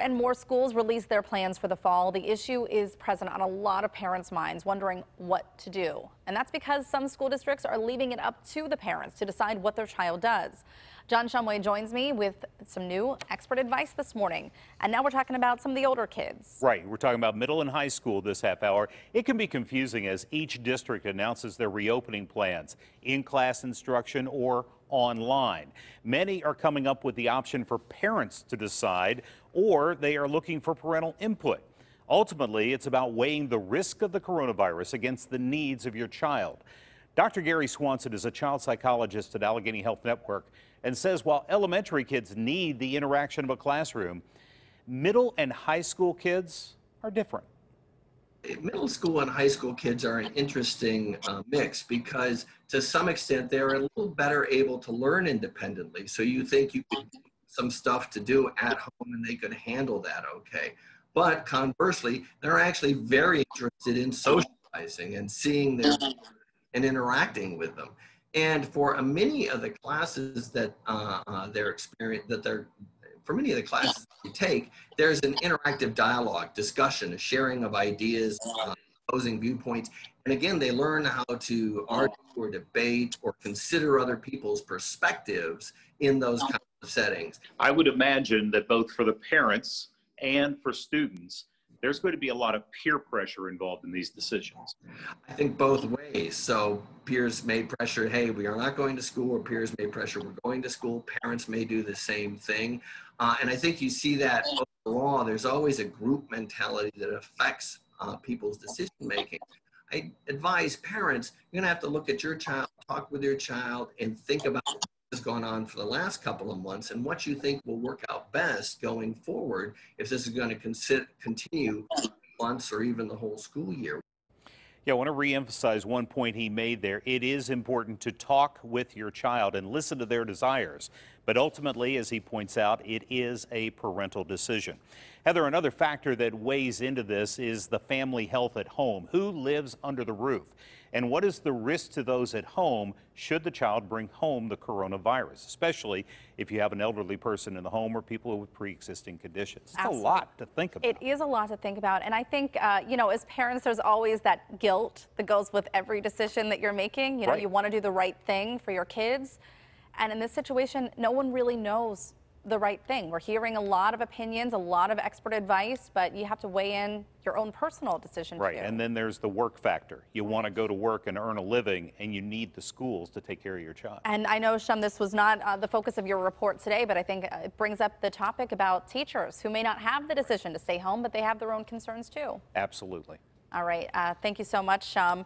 and more schools release their plans for the fall, the issue is present on a lot of parents' minds, wondering what to do. And that's because some school districts are leaving it up to the parents to decide what their child does. John Shumway joins me with some new expert advice this morning. And now we're talking about some of the older kids. Right. We're talking about middle and high school this half hour. It can be confusing as each district announces their reopening plans, in-class instruction or online. Many are coming up with the option for parents to decide, or they are looking for parental input. Ultimately, it's about weighing the risk of the coronavirus against the needs of your child. Dr. Gary Swanson is a child psychologist at Allegheny Health Network and says while elementary kids need the interaction of a classroom, middle and high school kids are different. Middle school and high school kids are an interesting mix because to some extent they're a little better able to learn independently. So you think you could give some stuff to do at home and they could handle that okay. But conversely, they're actually very interested in socializing and seeing their and interacting with them. And for many of the classes that for many of the classes you take, there's an interactive dialogue, discussion, a sharing of ideas, opposing viewpoints. And again, they learn how to argue or debate or consider other people's perspectives in those kinds of settings. I would imagine that both for the parents and for students, there's going to be a lot of peer pressure involved in these decisions. I think both ways. So peers may pressure, hey, we are not going to school, or peers may pressure, we're going to school. Parents may do the same thing. And I think you see that overall, there's always a group mentality that affects people's decision making. I advise parents, you're gonna have to look at your child, talk with your child, and think about what has gone on for the last couple of months and what you think will work out best going forward if this is going to continue months or even the whole school year. Yeah, I want to reemphasize one point he made there. It is important to talk with your child and listen to their desires. But ultimately, as he points out, it is a parental decision. Heather, another factor that weighs into this is the family health at home. Who lives under the roof? And what is the risk to those at home should the child bring home the coronavirus, especially if you have an elderly person in the home or people with pre-existing conditions? It's Absolutely. a lot to think about. It is a lot to think about. And I think, you know, as parents, there's always that guilt that goes with every decision that you're making. You know, Right. You want to do the right thing for your kids. And in this situation, no one really knows the right thing. We're hearing a lot of opinions, a lot of expert advice, but you have to weigh in your own personal decision. Right, and then there's the work factor. You want to go to work and earn a living, and you need the schools to take care of your child. And I know, Shum, this was not the focus of your report today, but I think it brings up the topic about teachers who may not have the decision to stay home, but they have their own concerns too. Absolutely. All right, thank you so much, Shum.